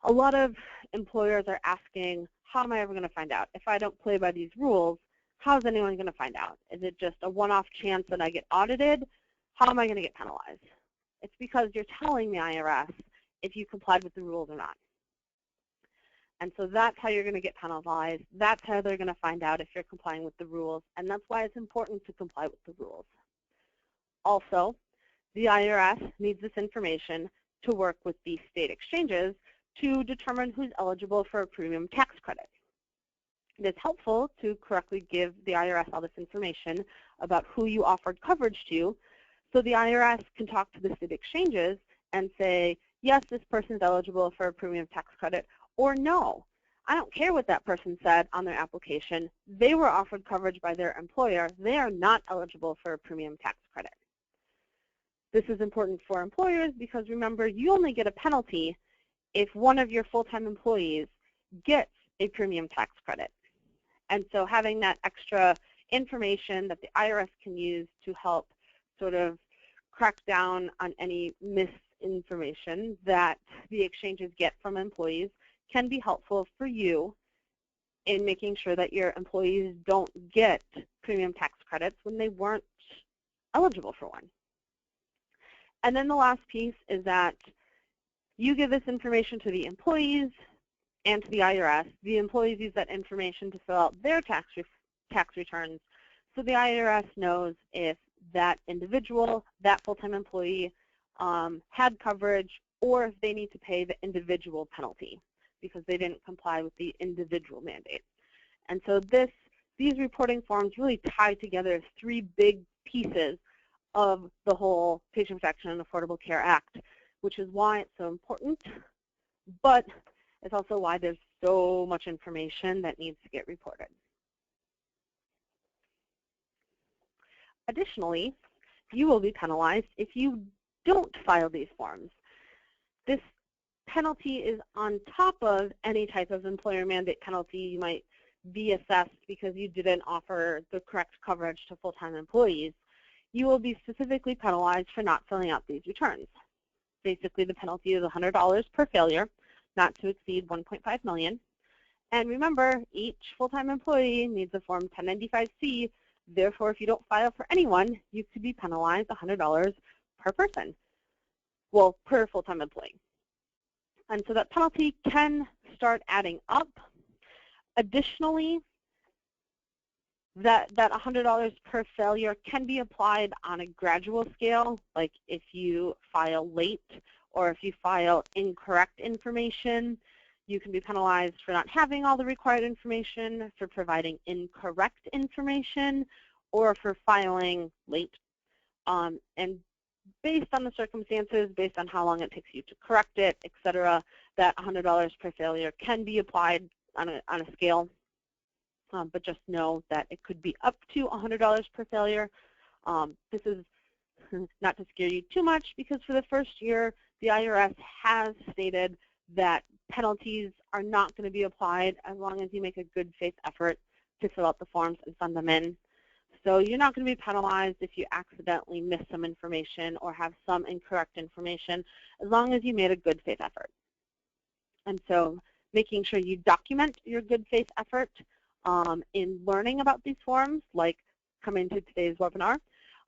a lot of employers are asking, how am I ever going to find out? If I don't play by these rules, how is anyone going to find out? Is it just a one-off chance that I get audited? How am I going to get penalized? It's because you're telling the IRS if you complied with the rules or not. And so that's how you're going to get penalized. That's how they're going to find out if you're complying with the rules. And that's why it's important to comply with the rules. Also, the IRS needs this information to work with the state exchanges to determine who's eligible for a premium tax credit. It is helpful to correctly give the IRS all this information about who you offered coverage to, so the IRS can talk to the state exchanges and say, yes, this person is eligible for a premium tax credit, or no, I don't care what that person said on their application. They were offered coverage by their employer. They are not eligible for a premium tax credit. This is important for employers because, remember, you only get a penalty if one of your full-time employees gets a premium tax credit. And so having that extra information that the IRS can use to help sort of crack down on any misinformation that the exchanges get from employees can be helpful for you in making sure that your employees don't get premium tax credits when they weren't eligible for one. And then the last piece is that you give this information to the employees and to the IRS. The employees use that information to fill out their tax returns, so the IRS knows if that individual, that full-time employee, had coverage, or if they need to pay the individual penalty because they didn't comply with the individual mandate. And so these reporting forms really tie together 3 big pieces of the whole Patient Protection and Affordable Care Act, which is why it's so important, but it's also why there's so much information that needs to get reported. Additionally, you will be penalized if you don't file these forms. This penalty is on top of any type of employer mandate penalty you might be assessed because you didn't offer the correct coverage to full-time employees. You will be specifically penalized for not filling out these returns. Basically, the penalty is $100 per failure, not to exceed $1.5 million. And remember, each full-time employee needs a Form 1095-C. Therefore, if you don't file for anyone, you could be penalized $100 per person, well, per full-time employee. And so that penalty can start adding up. Additionally, that $100 per failure can be applied on a gradual scale, like if you file late or if you file incorrect information, you can be penalized for not having all the required information, for providing incorrect information, or for filing late. And based on the circumstances, based on how long it takes you to correct it, etc., that $100 per failure can be applied on a scale. But just know that it could be up to $100 per failure. This is not to scare you too much, because for the first year, the IRS has stated that penalties are not going to be applied as long as you make a good faith effort to fill out the forms and send them in. So you're not going to be penalized if you accidentally miss some information or have some incorrect information, as long as you made a good faith effort. And so making sure you document your good faith effort in learning about these forms, like coming to today's webinar,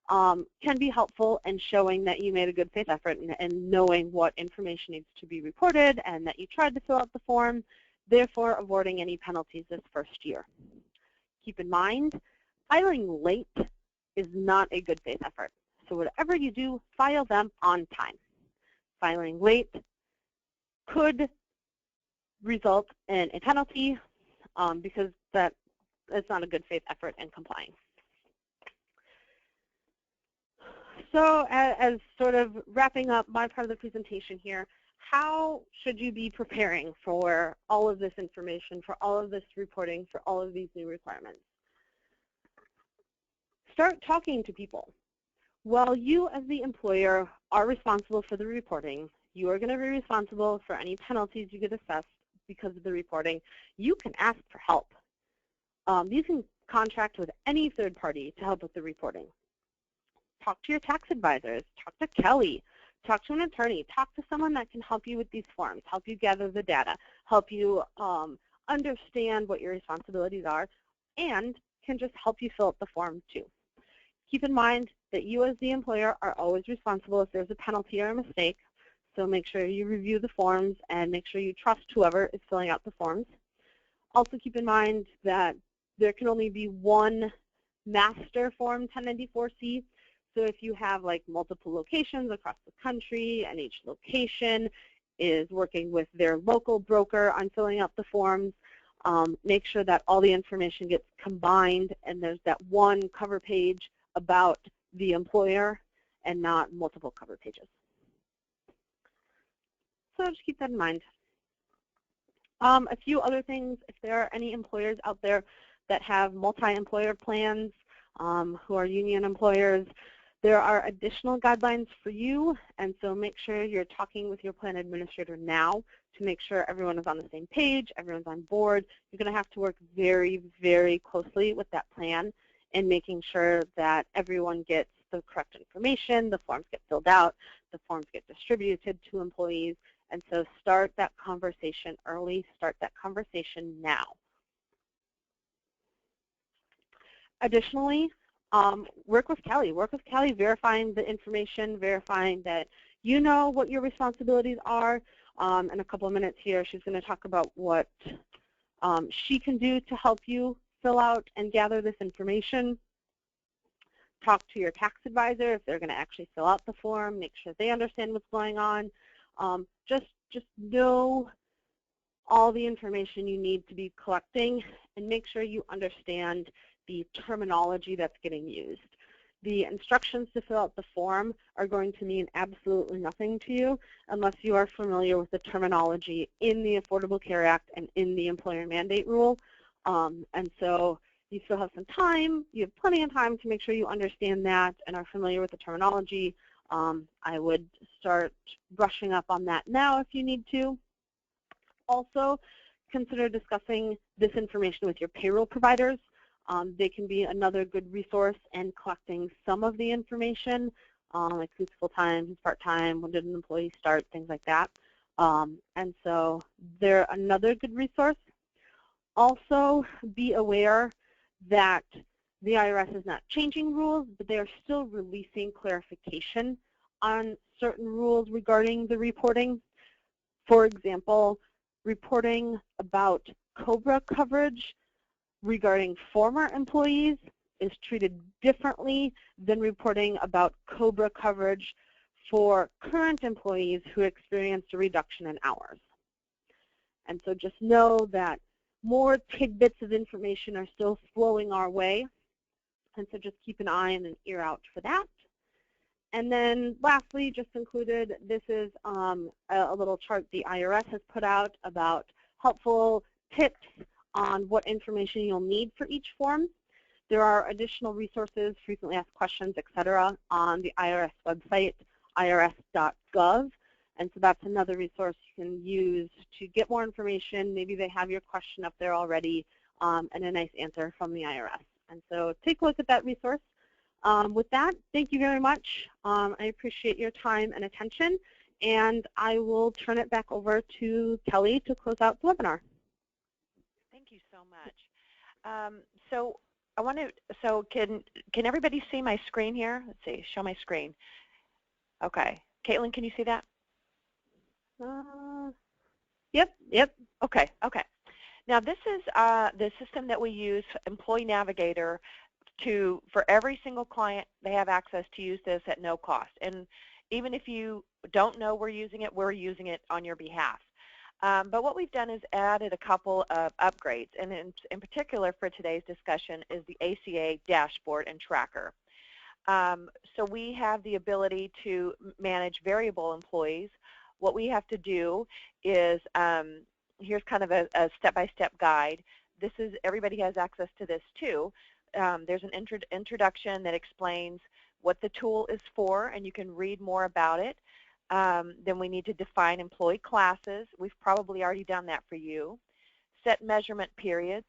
can be helpful in showing that you made a good faith effort and knowing what information needs to be reported and that you tried to fill out the form, therefore avoiding any penalties this first year. Keep in mind, filing late is not a good faith effort. So whatever you do, file them on time. Filing late could result in a penalty because it's not a good faith effort in complying. So as sort of wrapping up my part of the presentation here, how should you be preparing for all of this information, for all of this reporting, for all of these new requirements? Start talking to people. While you as the employer are responsible for the reporting, you are going to be responsible for any penalties you get assessed because of the reporting. You can ask for help. You can contract with any third party to help with the reporting. Talk to your tax advisors, talk to Kelly, talk to an attorney, talk to someone that can help you with these forms, help you gather the data, help you understand what your responsibilities are, and can just help you fill out the form too. Keep in mind that you as the employer are always responsible if there's a penalty or a mistake, so make sure you review the forms and make sure you trust whoever is filling out the forms. Also keep in mind that there can only be one master form 1094-C. So if you have like multiple locations across the country and each location is working with their local broker on filling out the forms, make sure that all the information gets combined and there's that one cover page about the employer and not multiple cover pages. So just keep that in mind. A few other things, if there are any employers out there that have multi-employer plans who are union employers, there are additional guidelines for you, and so make sure you're talking with your plan administrator now to make sure everyone is on the same page, everyone's on board. You're going to have to work very, very closely with that plan in making sure that everyone gets the correct information, the forms get filled out, the forms get distributed to employees, and so start that conversation early, start that conversation now. Additionally, work with Kelly. Work with Kelly verifying the information, verifying that you know what your responsibilities are. In a couple of minutes here, she's going to talk about what she can do to help you fill out and gather this information. Talk to your tax advisor if they're going to actually fill out the form. Make sure they understand what's going on. Just know all the information you need to be collecting and make sure you understand the terminology that's getting used. The instructions to fill out the form are going to mean absolutely nothing to you unless you are familiar with the terminology in the Affordable Care Act and in the employer mandate rule. And so you still have some time. You have plenty of time to make sure you understand that and are familiar with the terminology. I would start brushing up on that now if you need to. Also, consider discussing this information with your payroll providers. They can be another good resource in collecting some of the information, like who's full-time, who's part-time, when did an employee start, things like that. And so they're another good resource. Also, be aware that the IRS is not changing rules, but they are still releasing clarification on certain rules regarding the reporting. For example, reporting about COBRA coverage regarding former employees is treated differently than reporting about COBRA coverage for current employees who experienced a reduction in hours. And so just know that more tidbits of information are still flowing our way, and so just keep an eye and an ear out for that. And then lastly, just included, this is a little chart the IRS has put out about helpful tips on what information you'll need for each form. There are additional resources, frequently asked questions, etc., on the IRS website, irs.gov. And so that's another resource you can use to get more information. Maybe they have your question up there already and a nice answer from the IRS. And so take a look at that resource. With that, thank you very much. I appreciate your time and attention. And I will turn it back over to Kelly to close out the webinar. Thank you so much. So can everybody see my screen here? Let's see, show my screen. Okay. Caitlin, can you see that? Yep. Okay. Now this is the system that we use, Employee Navigator, for every single client. They have access to use this at no cost. And even if you don't know we're using it on your behalf. But what we've done is added a couple of upgrades, and in particular for today's discussion is the ACA dashboard and tracker. So we have the ability to manage variable employees. What we have to do is, here's kind of a step-by-step guide. Everybody has access to this too. There's an introduction that explains what the tool is for, and you can read more about it. Then we need to define employee classes. We've probably already done that for you. Set measurement periods.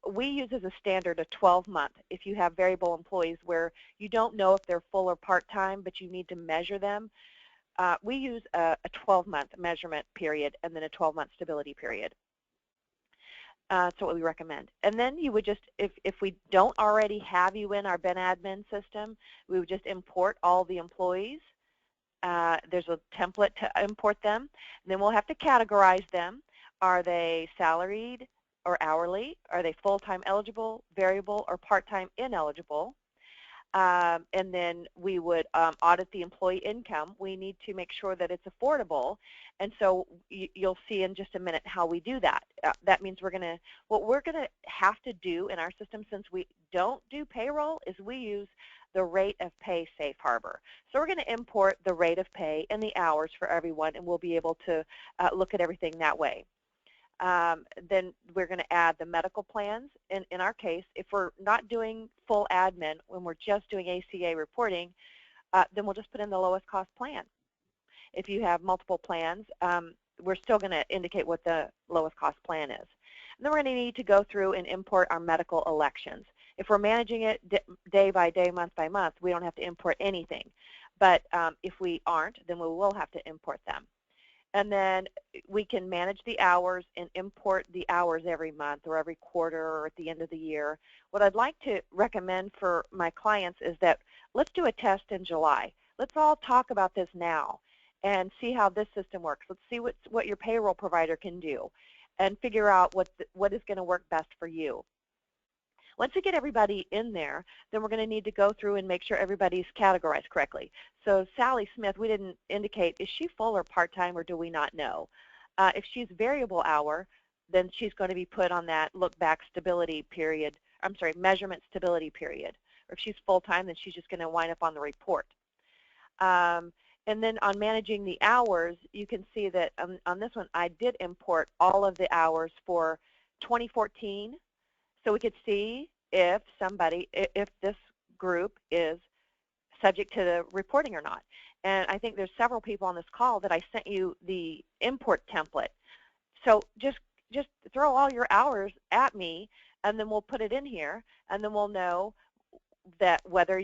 We use as a standard a 12-month if you have variable employees where you don't know if they're full or part-time, but you need to measure them. We use a 12-month measurement period and then a 12-month stability period. That's what we recommend. And then you would just, if we don't already have you in our BenAdmin system, we would just import all the employees. There's a template to import them. And then we'll have to categorize them. Are they salaried or hourly? Are they full-time eligible, variable, or part-time ineligible? And then we would audit the employee income. We need to make sure that it's affordable, and so you'll see in just a minute how we do that. That means what we're gonna have to do in our system, since we don't do payroll, is we use the rate of pay safe harbor. So we're going to import the rate of pay and the hours for everyone, and we'll be able to look at everything that way. Then we're going to add the medical plans. In our case, if we're not doing full admin, when we're just doing ACA reporting, then we'll just put in the lowest cost plan. If you have multiple plans, we're still going to indicate what the lowest cost plan is. And then we're going to need to go through and import our medical elections. If we're managing it day by day, month by month, we don't have to import anything. But if we aren't, then we will have to import them. And then we can manage the hours and import the hours every month or every quarter or at the end of the year. What I'd like to recommend for my clients is that let's do a test in July. Let's all talk about this now and see how this system works. Let's see what your payroll provider can do and figure out what is going to work best for you. Once we get everybody in there, then we're going to need to go through and make sure everybody's categorized correctly. So Sally Smith, we didn't indicate, is she full or part-time, or do we not know? If she's variable hour, then she's going to be put on that look-back stability period, measurement stability period. Or if she's full-time, then she's just going to wind up on the report. And then on managing the hours, you can see that on this one, I did import all of the hours for 2014. So we could see if this group is subject to the reporting or not. And I think there's several people on this call that I sent you the import template. So just throw all your hours at me, and then we'll put it in here, and then we'll know that whether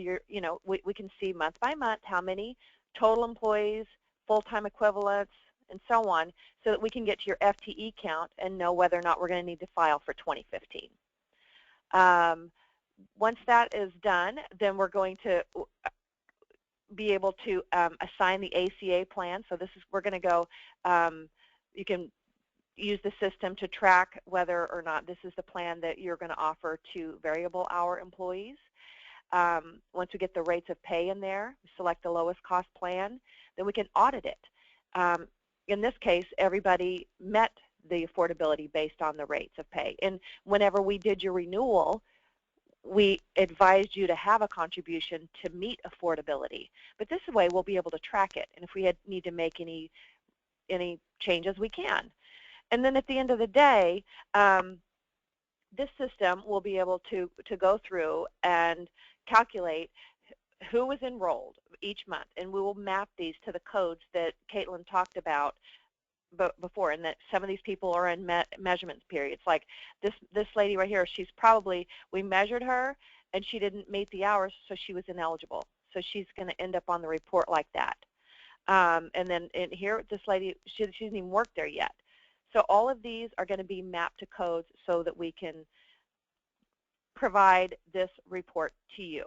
we can see month by month how many total employees, full-time equivalents, and so on, so that we can get to your FTE count and know whether or not we're going to need to file for 2015. Once that is done, then we're going to be able to assign the ACA plan. So we're going to go, you can use the system to track whether or not this is the plan that you're going to offer to variable hour employees. Once we get the rates of pay in there, select the lowest cost plan, then we can audit it. In this case, everybody met the affordability based on the rates of pay. And whenever we did your renewal, we advised you to have a contribution to meet affordability. But this way we'll be able to track it, and if we need to make any changes, we can. And then at the end of the day, this system will be able to go through and calculate who was enrolled each month, and we will map these to the codes that Caitlin talked about before, and that some of these people are in measurement periods. Like this lady right here, she's probably, we measured her and she didn't meet the hours, so she was ineligible. So she's going to end up on the report like that. And then here, this lady, she doesn't even work there yet. So all of these are going to be mapped to codes so that we can provide this report to you.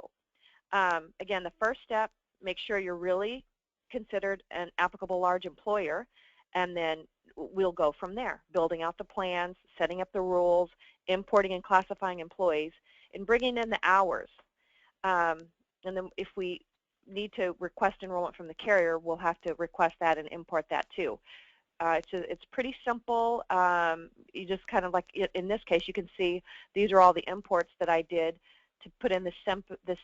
Again, the first step, make sure you're really considered an applicable large employer, and then we'll go from there, building out the plans, setting up the rules, importing and classifying employees, and bringing in the hours. And then if we need to request enrollment from the carrier, we'll have to request that and import that too. It's pretty simple. You just kind of, like in this case, you can see these are all the imports that I did to put in the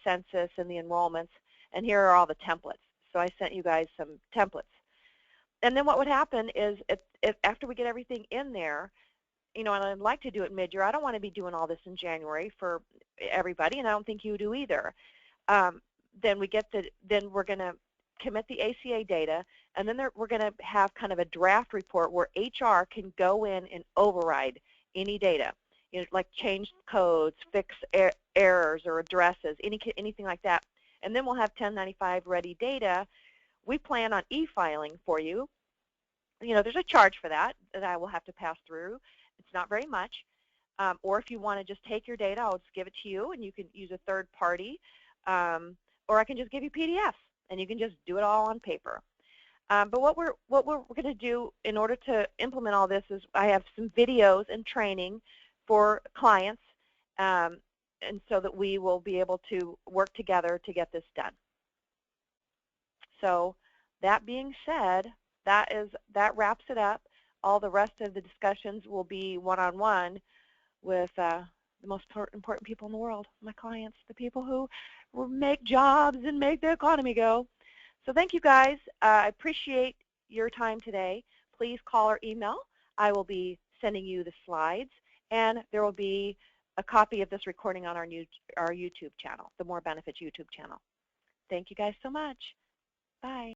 census and the enrollments, and here are all the templates. So I sent you guys some templates. And then what would happen is if after we get everything in there, and I'd like to do it mid-year. I don't want to be doing all this in January for everybody, and I don't think you do either. Then we're going to commit the ACA data, and then we're going to have kind of a draft report where HR can go in and override any data, like change codes, fix errors or addresses, anything like that. And then we'll have 1095 ready data. We plan on e-filing for you. There's a charge for that I will have to pass through. It's not very much. Or if you want to just take your data, I'll just give it to you, and you can use a third party. Or I can just give you PDFs, and you can just do it all on paper. But what we're going to do in order to implement all this is I have some videos and training for clients, and so that we will be able to work together to get this done. So that being said, that wraps it up. All the rest of the discussions will be one-on-one with the most important people in the world, my clients, the people who make jobs and make the economy go. So thank you guys. I appreciate your time today. Please call or email. I will be sending you the slides, and there will be a copy of this recording on our YouTube channel, the More Benefits YouTube channel. Thank you guys so much. Bye.